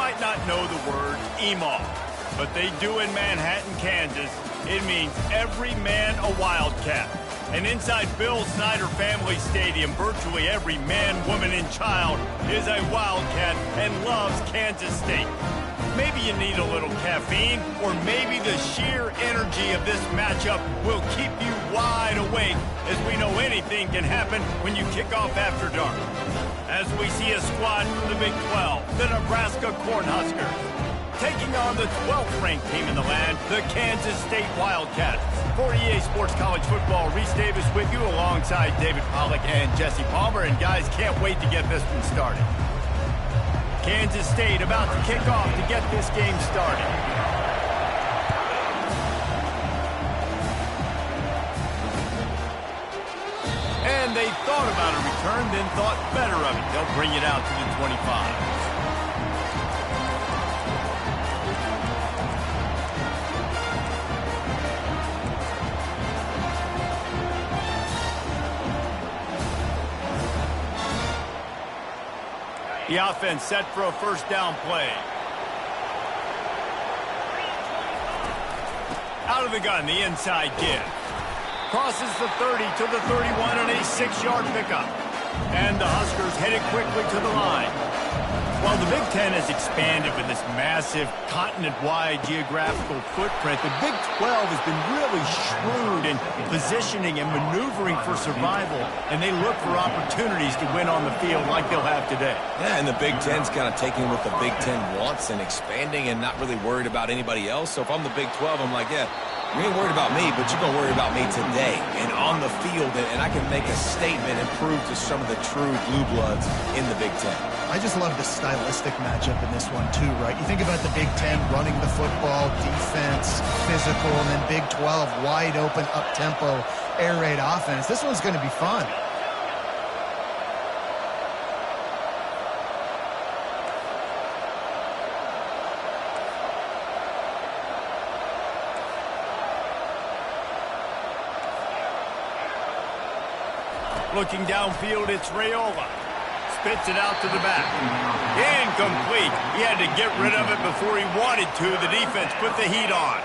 might not know the word emaw, but they do in Manhattan, Kansas. It means every man a Wildcat. And inside Bill Snyder Family Stadium, virtually every man, woman, and child is a Wildcat and loves Kansas State. Maybe you need a little caffeine, or maybe the sheer energy of this matchup will keep you wide awake, as we know anything can happen when you kick off after dark. As we see a squad from the Big 12, the Nebraska Cornhuskers, taking on the 12th-ranked team in the land, the Kansas State Wildcats. For EA Sports College Football, Reese Davis with you alongside David Pollack and Jesse Palmer. And guys, can't wait to get this one started. Kansas State about to kick off to get this game started. And they thought about a return, then thought better of it. They'll bring it out to the 25. The offense set for a first down play. Out of the gun, the inside give. Crosses the 30 to the 31 and a 6-yard pickup. And the Huskers headed quickly to the line. While the Big Ten has expanded with this massive continent-wide geographical footprint, the Big 12 has been really shrewd in positioning and maneuvering for survival, and they look for opportunities to win on the field like they'll have today. Yeah, and the Big Ten's kind of taking what the Big Ten wants and expanding and not really worried about anybody else. So if I'm the Big 12, I'm like, yeah, you ain't worried about me, but you're going to worry about me today and on the field, and I can make a statement and prove to some of the true blue bloods in the Big Ten. I just love the stylistic matchup in this one too, right? You think about the Big Ten running the football, defense, physical, and then Big 12 wide open, up-tempo, air raid offense. This one's going to be fun. Looking downfield, it's Raiola. Spits it out to the back. Incomplete. He had to get rid of it before he wanted to. The defense put the heat on.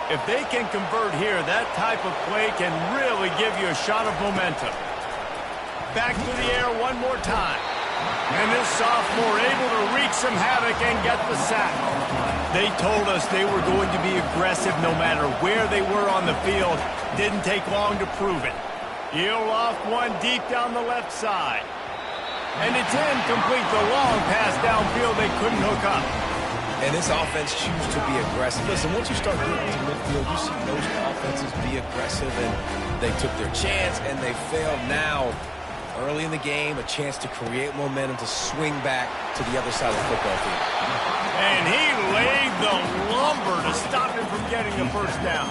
If they can convert here, that type of play can really give you a shot of momentum. Back to the air one more time. And this sophomore able to wreak some havoc and get the sack. They told us they were going to be aggressive no matter where they were on the field. Didn't take long to prove it. He'll off one deep down the left side. And it's incomplete. The long pass downfield they couldn't hook up. And this offense chooses to be aggressive. Listen, once you start getting to midfield, you see most offenses be aggressive, and they took their chance, and they failed. Now, early in the game, a chance to create momentum to swing back to the other side of the football field. And he laid the lumber to stop him from getting the first down.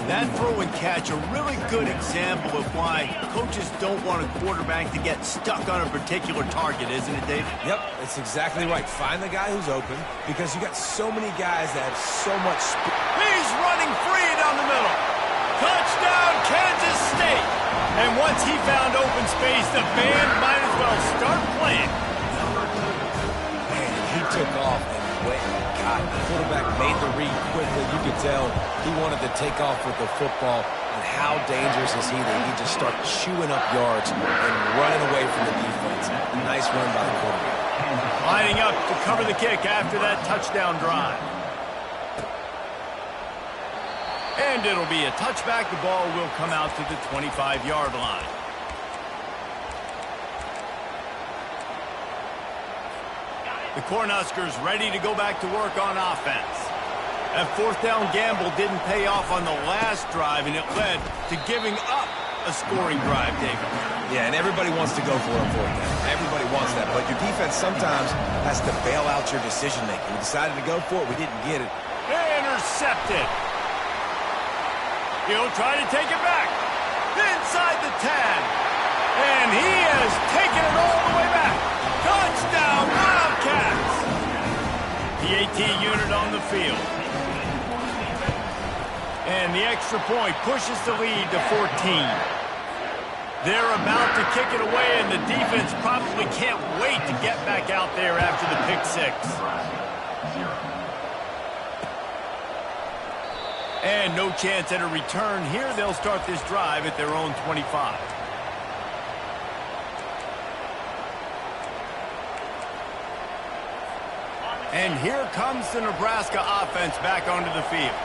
That throw and catch, a really good example of why coaches don't want a quarterback to get stuck on a particular target, isn't it, David? Yep, it's exactly right. Find the guy who's open, because you got so many guys that have so much speed. He's running free down the middle. Touchdown, Kansas State. And once he found open space, the band might as well start playing. Man, he took off and went. God, the quarterback made the read quickly. You could tell he wanted to take off with the football. And how dangerous is he that he just started chewing up yards and running away from the defense. Nice run by the quarterback. Lining up to cover the kick after that touchdown drive. And it'll be a touchback. The ball will come out to the 25-yard line. The Cornhuskers ready to go back to work on offense. That fourth down gamble didn't pay off on the last drive, and it led to giving up a scoring drive, David. Yeah, and everybody wants to go for it on fourth down. Everybody wants that, but your defense sometimes has to bail out your decision-making. We decided to go for it. We didn't get it. Intercepted. He'll try to take it back. Inside the 10. And he has taken it all the way back. Touchdown, Wildcats! The AT unit on the field. And the extra point pushes the lead to 14. They're about to kick it away, and the defense probably can't wait to get back out there after the pick six. And no chance at a return here. They'll start this drive at their own 25. And here comes the Nebraska offense back onto the field.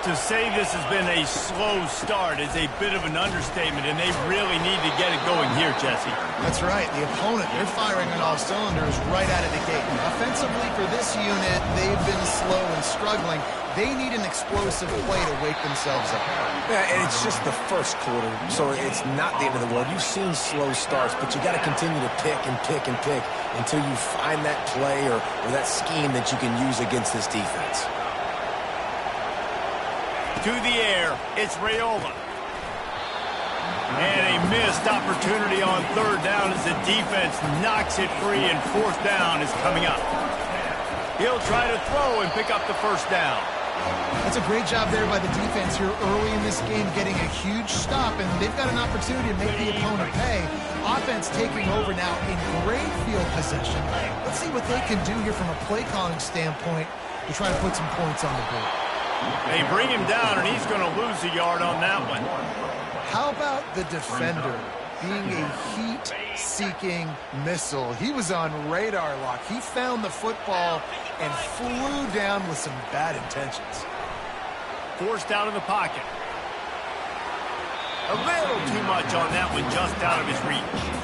To say this has been a slow start is a bit of an understatement, and they really need to get it going here, Jesse. That's right. The opponent, they're firing on all cylinders right out of the gate. Offensively for this unit, they've been slow and struggling. They need an explosive play to wake themselves up. Yeah, and it's just the first quarter, so it's not the end of the world. You've seen slow starts, but you got to continue to pick and pick and pick until you find that play or that scheme that you can use against this defense. To the air, it's Raiola. And a missed opportunity on third down as the defense knocks it free, and fourth down is coming up. He'll try to throw and pick up the first down. That's a great job there by the defense here early in this game, getting a huge stop, and they've got an opportunity to make the opponent pay. Offense taking over now in great field possession. Let's see what they can do here from a play calling standpoint to try to put some points on the board. They bring him down, and he's going to lose a yard on that one. How about the defender being a heat-seeking missile? He was on radar lock. He found the football and flew down with some bad intentions. Forced out of the pocket. A little too much on that one, just out of his reach.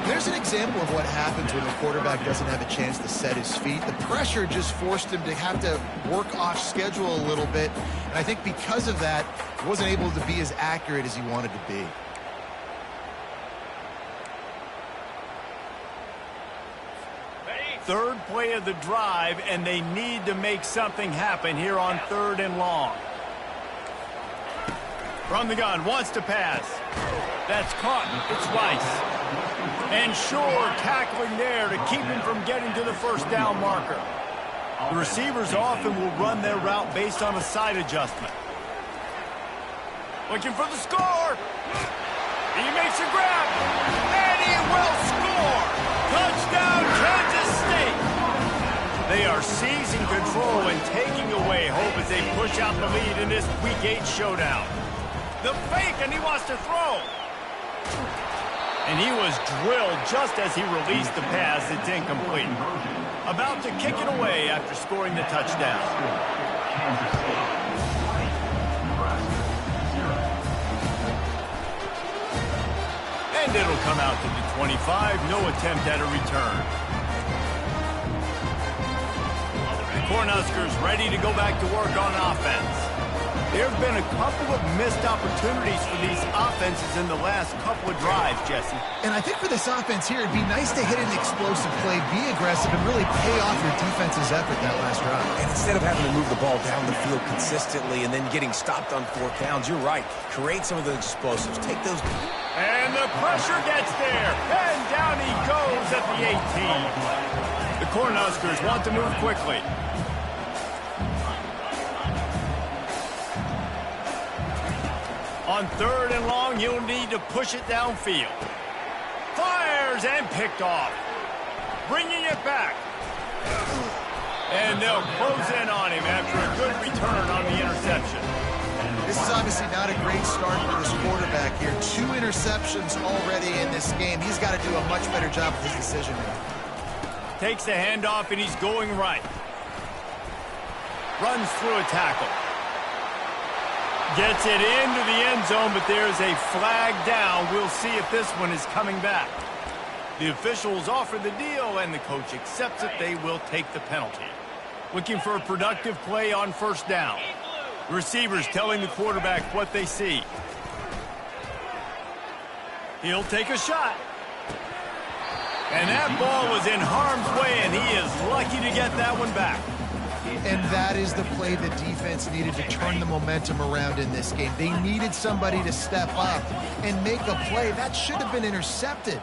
There's an example of what happens when the quarterback doesn't have a chance to set his feet. The pressure just forced him to have to work off schedule a little bit. And I think because of that, he wasn't able to be as accurate as he wanted to be. Third play of the drive, and they need to make something happen here on third and long. From the gun, wants to pass. That's caught. It's Rice. And Shore tackling there to keep him from getting to the first down marker. The receivers often will run their route based on a side adjustment. Looking for the score. He makes a grab. And he will score. Touchdown, Kansas State. They are seizing control and taking away hope as they push out the lead in this Week 8 showdown. The fake, and he wants to throw. And he was drilled just as he released the pass. It's incomplete. About to kick it away after scoring the touchdown. And it'll come out to the 25. No attempt at a return. The Cornhuskers ready to go back to work on offense. There have been a couple of missed opportunities for these offenses in the last couple of drives, Jesse. And I think for this offense here, it'd be nice to hit an explosive play, be aggressive, and really pay off your defense's effort that last drive. And instead of having to move the ball down the field consistently and then getting stopped on fourth downs, you're right. Create some of the explosives. Take those. And the pressure gets there. And down he goes at the 18. The Cornhuskers want to move quickly. On third and long, he'll need to push it downfield. Fires and picked off. Bringing it back. And they'll close in on him after a good return on the interception. This is obviously not a great start for this quarterback here. 2 interceptions already in this game. He's got to do a much better job with his decision making. Takes the handoff, and he's going right. Runs through a tackle. Gets it into the end zone, but there's a flag down. We'll see if this one is coming back. The officials offer the deal, and the coach accepts it. They will take the penalty. Looking for a productive play on first down. The receivers telling the quarterback what they see. He'll take a shot. And that ball was in harm's way, and he is lucky to get that one back. And that is the play the defense needed to turn the momentum around in this game. They needed somebody to step up and make a play. That should have been intercepted.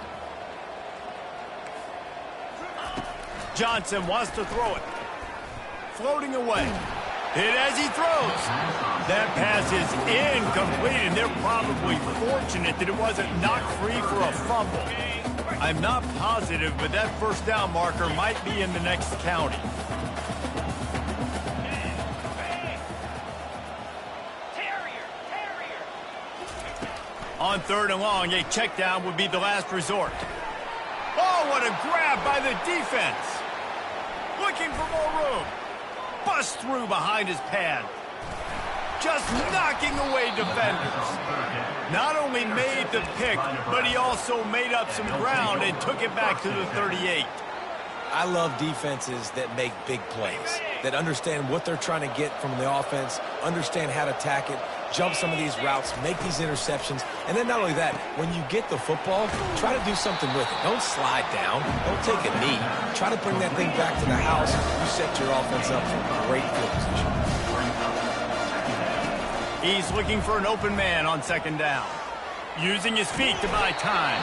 Johnson wants to throw it. Floating away. Hit as he throws. That pass is incomplete, and they're probably fortunate that it wasn't knocked free for a fumble. I'm not positive, but that first down marker might be in the next county. On 3rd and long, a check down would be the last resort. Oh, what a grab by the defense. Looking for more room. Bust through behind his pad. Just knocking away defenders. Not only made the pick, but he also made up some ground and took it back to the 38. I love defenses that make big plays, that understand what they're trying to get from the offense, understand how to attack it, jump some of these routes, make these interceptions, and then not only that, when you get the football, try to do something with it. Don't slide down. Don't take a knee. Try to bring that thing back to the house. You set your offense up for great field position. He's looking for an open man on 2nd down. Using his feet to buy time.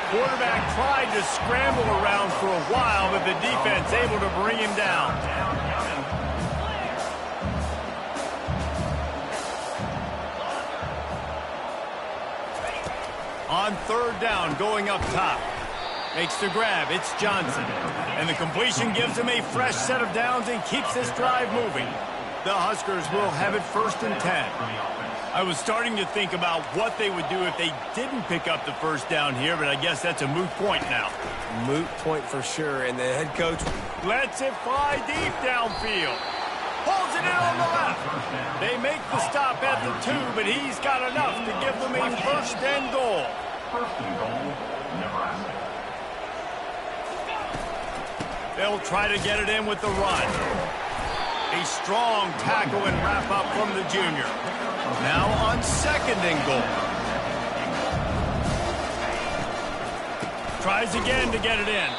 Quarterback tried to scramble around for a while, but the defense able to bring him down. On 3rd down, going up top. Makes the grab. It's Johnson. And the completion gives him a fresh set of downs and keeps this drive moving. The Huskers will have it 1st and 10. I was starting to think about what they would do if they didn't pick up the first down here, but I guess that's a moot point now. Moot point for sure, and the head coach lets it fly deep downfield. Pulls it in on the left. They make the stop at the 2, but he's got enough to give them a 1st and goal. 1st and goal, Nebraska. They'll try to get it in with the run. A strong tackle and wrap up from the junior. Now on 2nd and goal. Tries again to get it in.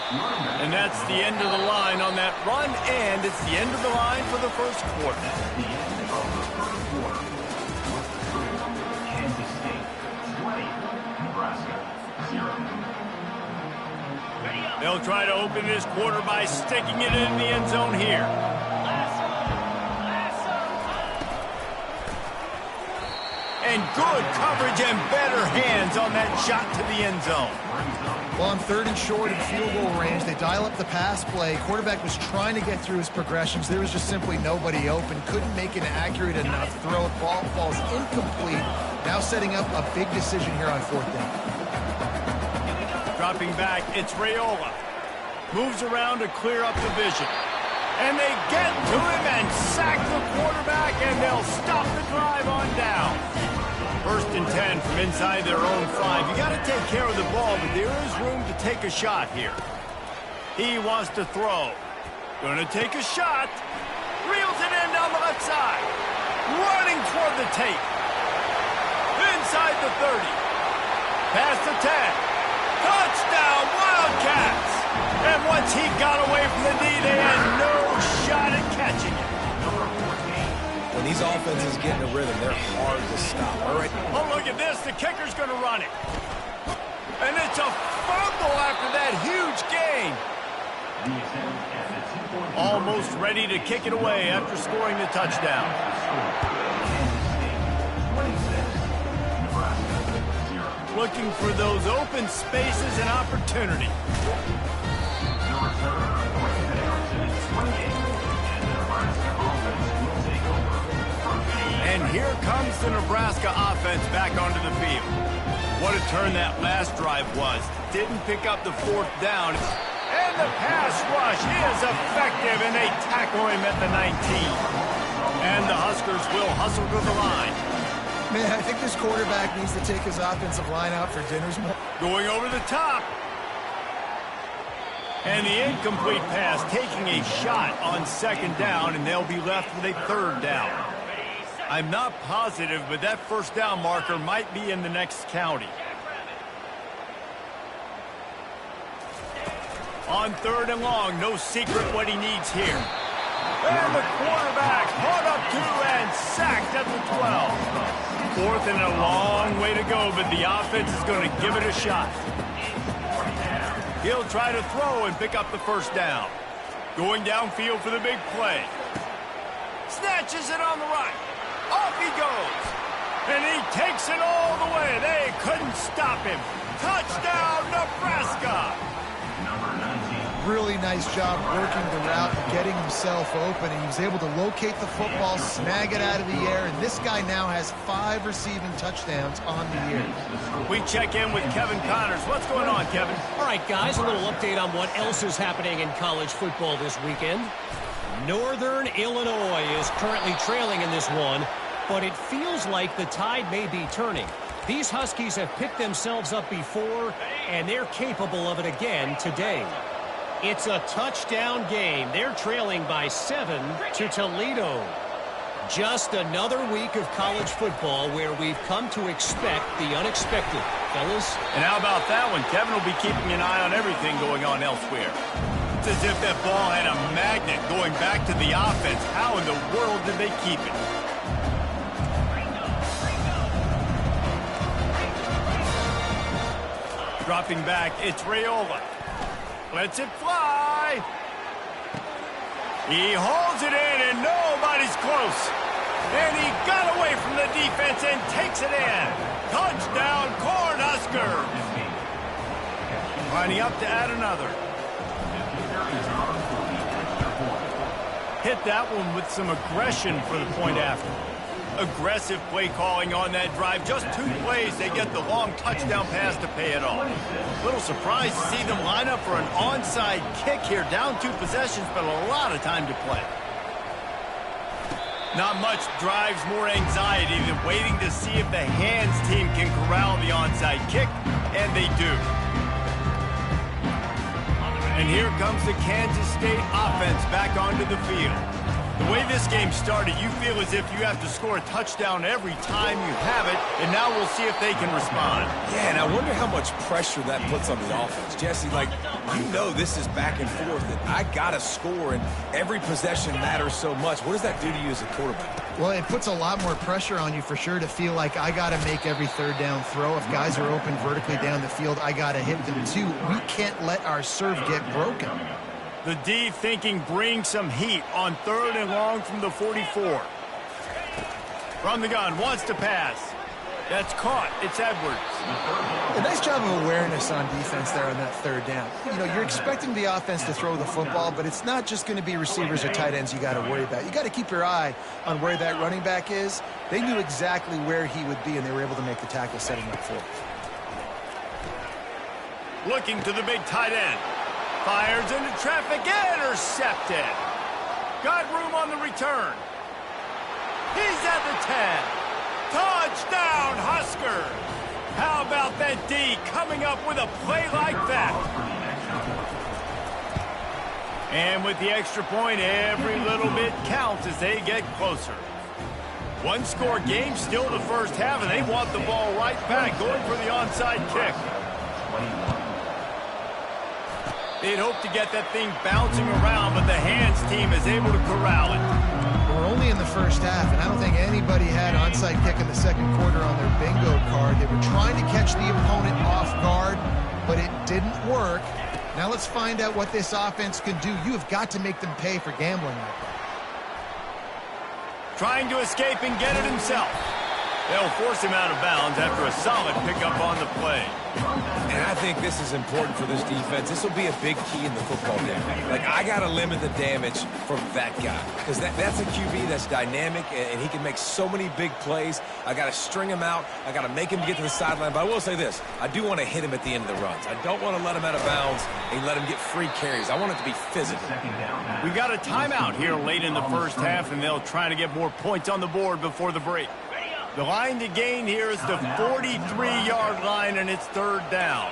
And that's the end of the line on that run, and it's the end of the line for the 1st quarter. The end of the 1st quarter. Kansas State 20, Nebraska 0. They'll try to open this quarter by sticking it in the end zone here. And good coverage and better hands on that shot to the end zone. Well, on 3rd and short in field goal range, they dial up the pass play. Quarterback was trying to get through his progressions. There was just simply nobody open. Couldn't make an accurate enough throw. Ball falls incomplete. Now setting up a big decision here on 4th down. Dropping back, it's Raiola. Moves around to clear up the vision. And they get to him and sack the quarterback, and they'll stop the drive on down. 1st and 10 from inside their own 5. You got to take care of the ball, but there is room to take a shot here. He wants to throw. Going to take a shot. Reels it in down the left side. Running toward the tape. Inside the 30. Past the 10. Touchdown, Wildcats! And once he got away from the knee, they had no shot at catching it. when these offenses get in a rhythm, they're hard to stop. All right. Oh, look at this. The kicker's going to run it. And it's a fumble after that huge gain. Almost ready to kick it away after scoring the touchdown. Looking for those open spaces and opportunity. And here comes the Nebraska offense back onto the field. What a turn that last drive was. Didn't pick up the fourth down. And the pass rush is effective, and they tackle him at the 19. And the Huskers will hustle to the line. Man, I think this quarterback needs to take his offensive line out for dinners. Going over the top. And the incomplete pass taking a shot on second down, and they'll be left with a third down. I'm not positive, but that first down marker might be in the next county. On third and long, no secret what he needs here. And the quarterback caught up to and sacked at the 12. Fourth and a long way to go, but the offense is going to give it a shot. He'll try to throw and pick up the first down. Going downfield for the big play. Snatches it on the right. Off he goes. And he takes it all the way. They couldn't stop him. Touchdown, Nebraska. Number 19. Really nice job working the route and getting himself open. And he was able to locate the football, snag it out of the air, and this guy now has 5 receiving touchdowns on the year. We check in with Kevin Connors. What's going on, Kevin? All right, guys, a little update on what else is happening in college football this weekend. Northern Illinois is currently trailing in this one, but it feels like the tide may be turning. These Huskies have picked themselves up before, and they're capable of it again today. It's a touchdown game. They're trailing by 7 to Toledo. Just another week of college football where we've come to expect the unexpected. Fellas? And how about that one? Kevin will be keeping an eye on everything going on elsewhere. It's as if that ball had a magnet going back to the offense. How in the world did they keep it? Dropping back, it's Raiola. Lets it fly. He holds it in, and nobody's close. And he got away from the defense and takes it in. Touchdown, Cornhuskers. Lining up to add another. Hit that one with some aggression for the point after. Aggressive play calling on that drive. Just 2 plays, they get the long touchdown pass to pay it off. Little surprised to see them line up for an onside kick here. Down 2 possessions, but a lot of time to play. Not much drives more anxiety than waiting to see if the hands team can corral the onside kick, and they do. And here comes the Kansas State offense back onto the field. The way this game started, you feel as if you have to score a touchdown every time you have it, and now we'll see if they can respond. Yeah, and I wonder how much pressure that puts on the offense. Jesse, like, you know this is back and forth, and I got to score, and every possession matters so much. What does that do to you as a quarterback? Well, it puts a lot more pressure on you for sure to feel like I got to make every 3rd down throw. If guys are open vertically down the field, I got to hit them too. We can't let our serve get broken. The D thinking bring some heat on 3rd and long from the 44. From the gun, wants to pass. That's caught. It's Edwards. A nice job of awareness on defense there on that 3rd down. You know, you're expecting the offense to throw the football, but it's not just going to be receivers or tight ends you got to worry about. You got to keep your eye on where that running back is. They knew exactly where he would be, and they were able to make the tackle setting up for it. Looking to the big tight end. Fires into traffic, intercepted. Got room on the return. He's at the 10. Touchdown, Huskers. How about that D coming up with a play like that? And with the extra point, every little bit counts as they get closer. 1-score game, still the first half, and they want the ball right back, going for the onside kick. They'd hope to get that thing bouncing around, but the hands team is able to corral it. We're only in the first half, and I don't think anybody had onside kick in the 2nd quarter on their bingo card. They were trying to catch the opponent off guard, but it didn't work. Now let's find out what this offense can do. You have got to make them pay for gambling like that. Trying to escape and get it himself. They'll force him out of bounds after a solid pickup on the play. And I think this is important for this defense. This will be a big key in the football game. Like, I got to limit the damage from that guy. Because that's a QB that's dynamic, and he can make so many big plays. I got to string him out. I got to make him get to the sideline. But I will say this. I do want to hit him at the end of the runs. I don't want to let him out of bounds and let him get free carries. I want it to be physical. We got a timeout here late in the first half, and they'll try to get more points on the board before the break. The line to gain here is the 43-yard line, and it's 3rd down.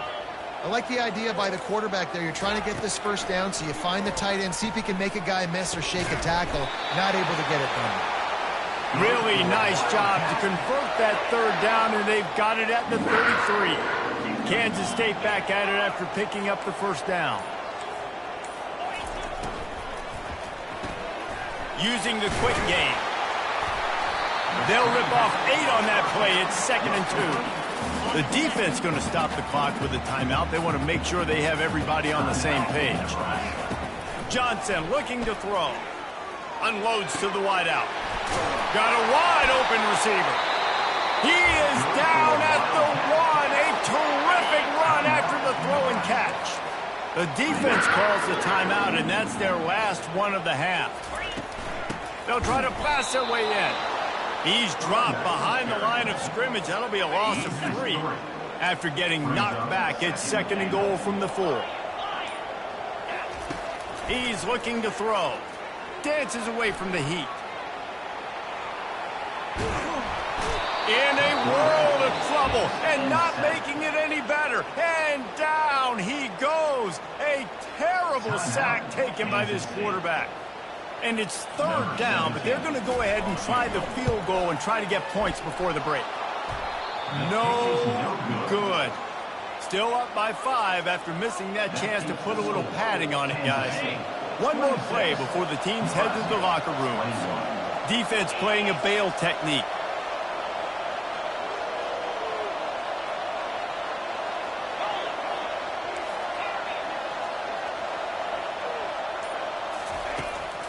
I like the idea by the quarterback there. You're trying to get this first down, so you find the tight end, see if he can make a guy miss or shake a tackle. Not able to get it done. Really nice job to convert that 3rd down, and they've got it at the 33. Kansas State back at it after picking up the first down. Using the quick game. They'll rip off 8 on that play. It's 2nd and 2. The defense going to stop the clock with a timeout. They want to make sure they have everybody on the same page. Johnson looking to throw. unloads to the wideout. Got a wide open receiver. He is down at the 1. A terrific run after the throw and catch. The defense calls the timeout, and that's their last one of the half. They'll try to pass their way in. He's dropped behind the line of scrimmage. That'll be a loss of 3 after getting knocked back. It's 2nd and goal from the 4. He's looking to throw. Dances away from the heat. In a world of trouble and not making it any better. And down he goes. A terrible sack taken by this quarterback. And it's 3rd down, but they're going to go ahead and try the field goal and try to get points before the break. No good. Still up by 5 after missing that chance to put a little padding on it, guys. One more play before the teams head to the locker rooms. Defense playing a bail technique.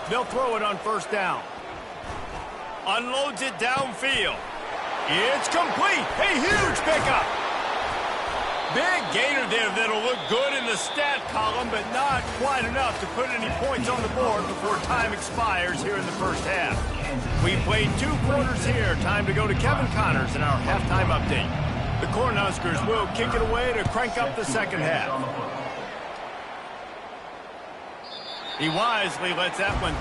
They'll throw it on 1st down. Unloads it downfield. It's complete. A huge pickup. Big gainer there that'll look good in the stat column, but not quite enough to put any points on the board before time expires here in the 1st half. We played 2 quarters here. Time to go to Kevin Connors in our halftime update. The Cornhuskers will kick it away to crank up the 2nd half. He wisely lets that one.